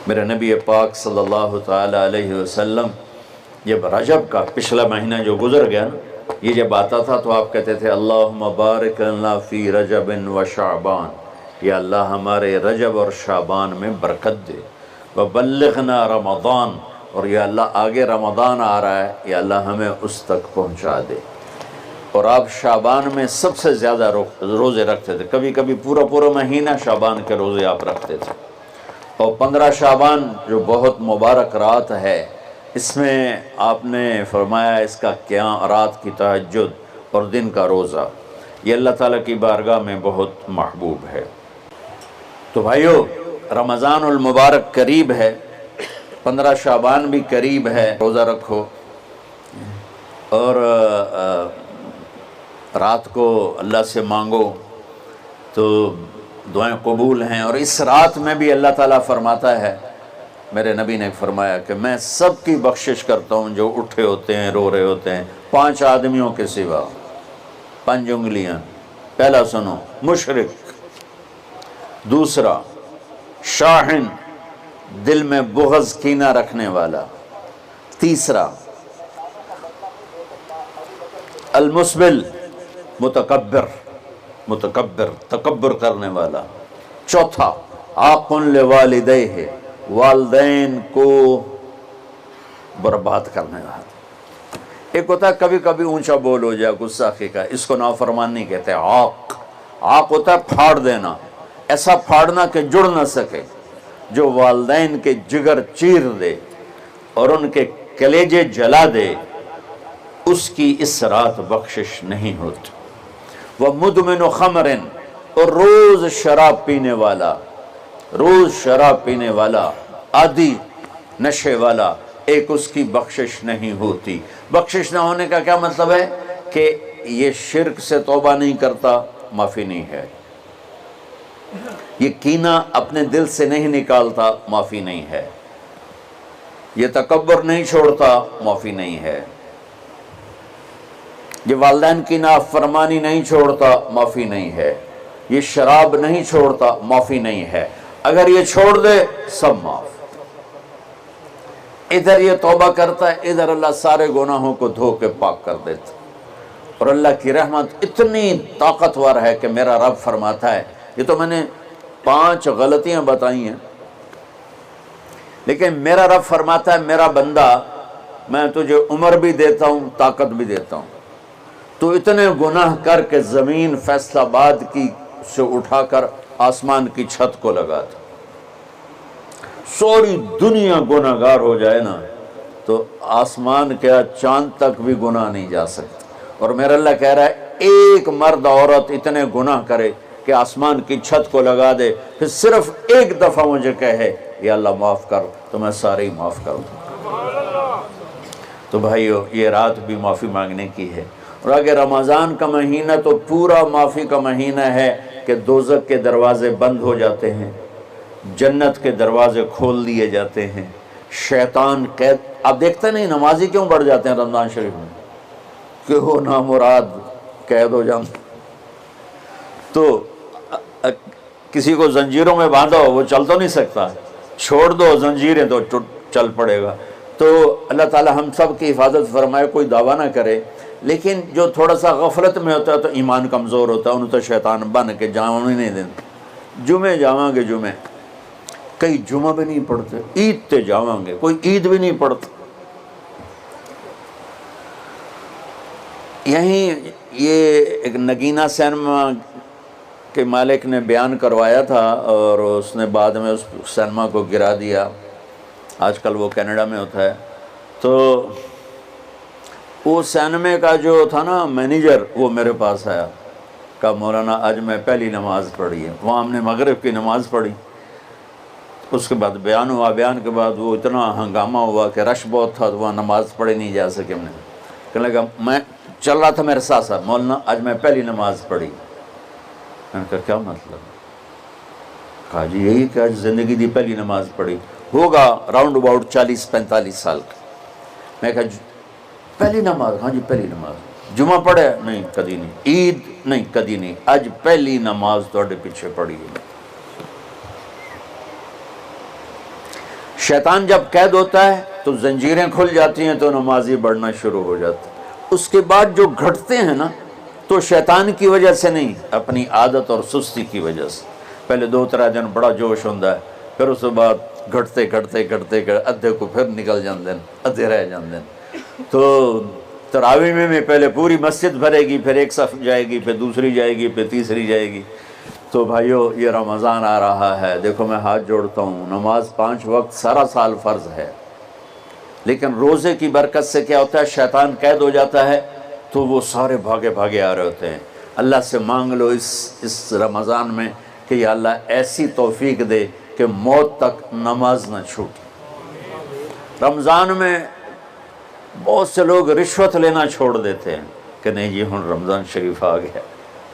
میرے نبی پاک صلی اللہ تعالی علیہ وسلم جب رجب کا پچھلا مہینہ جو گزر گیا نا، یہ جب آتا تھا تو آپ کہتے تھے اللہم بارک لنا فی رجب و شعبان، یا اللہ ہمارے رجب اور شعبان میں برکت دے، وبلغنا رمضان، اور یا اللہ آگے رمضان آ رہا ہے، یا اللہ ہمیں اس تک پہنچا دے۔ اور آپ شعبان میں سب سے زیادہ روزے رکھتے تھے، کبھی کبھی پورا مہینہ شعبان کے روزے آپ رکھتے تھے۔ اور 15 شعبان جو بہت مبارک رات ہے، اس میں آپ نے فرمایا اس کا قیام، رات کی تہجد اور دن کا روزہ، یہ اللہ تعالیٰ کی بارگاہ میں بہت محبوب ہے۔ تو بھائیو، رمضان المبارک قریب ہے، 15 شعبان بھی قریب ہے، روزہ رکھو اور رات کو اللہ سے مانگو تو دعائیں قبول ہیں۔ اور اس رات میں بھی اللہ تعالیٰ فرماتا ہے، میرے نبی نے فرمایا کہ میں سب کی بخشش کرتا ہوں جو اٹھے ہوتے ہیں، رو رہے ہوتے ہیں، 5 آدمیوں کے سوا، 5 انگلیاں۔ پہلا سنو، مشرک، دوسرا شاحن، دل میں بغض کینہ رکھنے والا، تیسرا المسبل، متکبر تکبر کرنے والا، چوتھا عاق لوالدیہ، والدین کو برباد کرنے والا۔ ایک ہوتا ہے کبھی کبھی اونچا بول ہو جائے، گستاخی کا، اس کو نافرمانی کہتے ہیں۔ عاق ہوتا ہے پھاڑ دینا، ایسا پھاڑنا کہ جڑ نہ سکے، جو والدین کے جگر چیر دے اور ان کے کلیجے جلا دے، اس کی اس رات بخشش نہیں ہوتی۔ وَمُدْمِنُ خَمْرٍ، اور روز شراب پینے والا، عادی نشے والا، ایک اس کی بخشش نہیں ہوتی۔ بخشش نہ ہونے کا کیا مطلب ہے؟ کہ یہ شرک سے توبہ نہیں کرتا، معافی نہیں ہے، یہ کینہ اپنے دل سے نہیں نکالتا، معافی نہیں ہے، یہ تکبر نہیں چھوڑتا، معافی نہیں ہے، یہ والدین کی نافرمانی نہیں چھوڑتا، معافی نہیں ہے، یہ شراب نہیں چھوڑتا، معافی نہیں ہے۔ اگر یہ چھوڑ دے سب معاف۔ ادھر یہ توبہ کرتا ہے، ادھر اللہ سارے گناہوں کو دھو کے پاک کر دیتا۔ اور اللہ کی رحمت اتنی طاقتور ہے کہ میرا رب فرماتا ہے، یہ تو میں نے 5 غلطیاں بتائی ہیں، لیکن میرا رب فرماتا ہے میرا بندہ، میں تجھے عمر بھی دیتا ہوں، طاقت بھی دیتا ہوں، تو اتنے گناہ کر کے زمین فیصل آباد کی سے اٹھا کر آسمان کی چھت کو لگا تھا، سوری دنیا گناہ گار ہو جائے نا تو آسمان کیا چاند تک بھی گناہ نہیں جا سکتا۔ اور میرا اللہ کہہ رہا ہے ایک مرد عورت اتنے گناہ کرے کہ آسمان کی چھت کو لگا دے، پھر صرف ایک دفعہ مجھے کہے یا اللہ معاف کر، تو میں سارے ہی معاف کر دوں۔ تو بھائیو، یہ رات بھی معافی مانگنے کی ہے۔ اور اگر رمضان کا مہینہ تو پورا معافی کا مہینہ ہے کہ دوزخ کے دروازے بند ہو جاتے ہیں، جنت کے دروازے کھول دیے جاتے ہیں، شیطان قید، آپ دیکھتے نہیں نمازی کیوں بڑھ جاتے ہیں رمضان شریف میں، کہ وہ نامراد قید ہو جاتے، تو کسی کو زنجیروں میں باندھو وہ چل تو نہیں سکتا، چھوڑ دو زنجیریں تو چل پڑے گا۔ تو اللہ تعالی ہم سب کی حفاظت فرمائے، کوئی دعویٰ نہ کرے، لیکن جو تھوڑا سا غفلت میں ہوتا ہے تو ایمان کمزور ہوتا ہے، انہوں تو شیطان بن کے جاؤں ہی نہیں دیتے۔ جمعے جاواں گے، جمعے کئی جمعہ بھی نہیں پڑھتے، عید تے جاواں گے، کوئی عید بھی نہیں پڑھتا۔ یہیں یہ ایک نگینہ سینما کے مالک نے بیان کروایا تھا اور اس نے بعد میں اس سینما کو گرا دیا، آج کل وہ کینیڈا میں ہوتا ہے۔ تو وہ سینمے کا جو تھا نا مینیجر، وہ میرے پاس آیا، کہا مولانا آج میں پہلی نماز پڑھی ہے۔ وہاں ہم نے مغرب کی نماز پڑھی، اس کے بعد بیان ہوا، بیان کے بعد وہ اتنا ہنگامہ ہوا کہ رش بہت تھا، تو وہاں نماز پڑھی نہیں جا سکے۔ ہم نے کہنے لگا، میں چل رہا تھا میرے ساتھ ساتھ، مولانا آج میں پہلی نماز پڑھی۔ میں نے کہا کیا مطلب؟ کہا جی یہی کہ آج زندگی دی پہلی نماز پڑھی، ہوگا راؤنڈ اباؤٹ 40-45 سال کا۔ میں کہا پہلی نماز؟ ہاں جی پہلی نماز۔ جمعہ پڑھے؟ نہیں کدی نہیں۔ عید؟ نہیں کدی نہیں۔ آج پہلی نماز تواڈے پیچھے پڑھی ہے۔ شیطان جب قید ہوتا ہے تو زنجیریں کھل جاتی ہیں تو نمازی بڑھنا شروع ہو جاتا ہے۔ اس کے بعد جو گھٹتے ہیں نا تو شیطان کی وجہ سے نہیں، اپنی عادت اور سستی کی وجہ سے۔ پہلے 2-3 دن بڑا جوش ہوتا ہے، پھر اس کے بعد گھٹتے ادھے کو پھر نکل جاندے ہیں، ادھے رہ جاندے ہیں۔ تو تراویح میں پہلے پوری مسجد بھرے گی، پھر ایک صف جائے گی، پھر دوسری جائے گی، پھر تیسری جائے گی۔ تو بھائیو یہ رمضان آ رہا ہے، دیکھو میں ہاتھ جوڑتا ہوں، نماز 5 وقت سارا سال فرض ہے، لیکن روزے کی برکت سے کیا ہوتا ہے، شیطان قید ہو جاتا ہے تو وہ سارے بھاگے آ رہے ہوتے ہیں۔ اللہ سے مانگ لو اس رمضان میں کہ یا اللہ ایسی توفیق دے کہ موت تک نماز نہ چھوٹے۔ رمضان میں بہت سے لوگ رشوت لینا چھوڑ دیتے ہیں کہ نہیں جی ہن رمضان شریف آ گیا،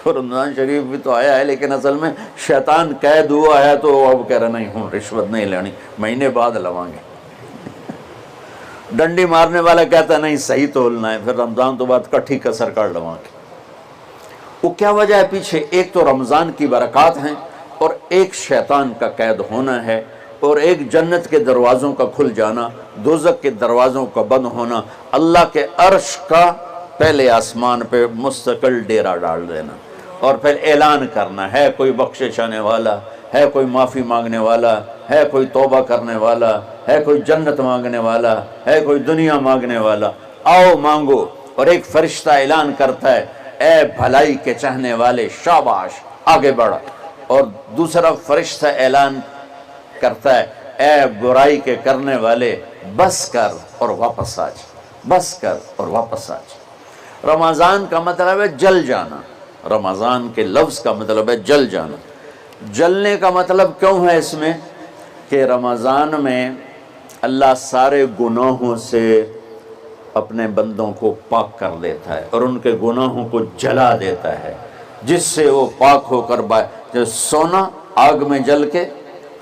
رمضان شریف بھی تو آیا ہے، لیکن اصل میں شیطان قید ہوا ہے تو وہ اب کہہ رہا نہیں ہوں رشوت نہیں لینی، مہینے بعد لواں گے۔ ڈنڈی مارنے والا کہتا ہے نہیں صحیح تولنا ہے، پھر رمضان تو بعد کٹھی کسر کر لواں گے۔ وہ کیا وجہ ہے پیچھے؟ ایک تو رمضان کی برکات ہیں، اور ایک شیطان کا قید ہونا ہے، اور ایک جنت کے دروازوں کا کھل جانا، دوزخ کے دروازوں کا بند ہونا، اللہ کے عرش کا پہلے آسمان پہ مستقل ڈیرا ڈال دینا، اور پھر اعلان کرنا ہے کوئی بخشش آنے والا ہے، کوئی معافی مانگنے والا ہے، کوئی توبہ کرنے والا ہے، کوئی جنت مانگنے والا ہے، کوئی دنیا مانگنے والا، آؤ مانگو۔ اور ایک فرشتہ اعلان کرتا ہے اے بھلائی کے چاہنے والے شاباش آگے بڑھ، اور دوسرا فرشتہ اعلان کرتا ہے اے برائی کے کرنے والے بس کر اور واپس آ جا، بس کر اور واپس آ جا۔ رمضان کا مطلب ہے جل جانا، رمضان کے لفظ کا مطلب ہے جل جانا۔ جلنے کا مطلب کیوں ہے اس میں کہ رمضان میں اللہ سارے گناہوں سے اپنے بندوں کو پاک کر دیتا ہے اور ان کے گناہوں کو جلا دیتا ہے، جس سے وہ پاک ہو کر جیسے سونا آگ میں جل کے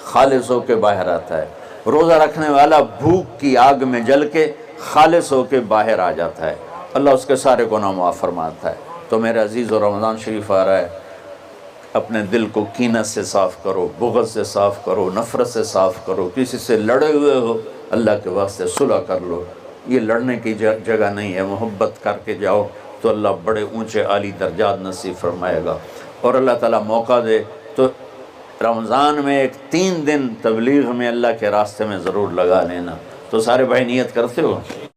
خالص ہو کے باہر آتا ہے، روزہ رکھنے والا بھوک کی آگ میں جل کے خالص ہو کے باہر آ جاتا ہے، اللہ اس کے سارے گناہ معاف فرماتا ہے۔ تو میرے عزیز و رمضان شریف آ رہا ہے، اپنے دل کو کینہ سے صاف کرو، بغض سے صاف کرو، نفرت سے صاف کرو، کسی سے لڑے ہوئے ہو اللہ کے واسطے صلح کر لو، یہ لڑنے کی جگہ نہیں ہے، محبت کر کے جاؤ تو اللہ بڑے اونچے عالی درجات نصیب فرمائے گا۔ اور اللہ تعالیٰ موقع دے تو رمضان میں ایک 3 دن تبلیغ میں اللہ کے راستے میں ضرور لگا لینا۔ تو سارے بھائی نیت کرتے ہو؟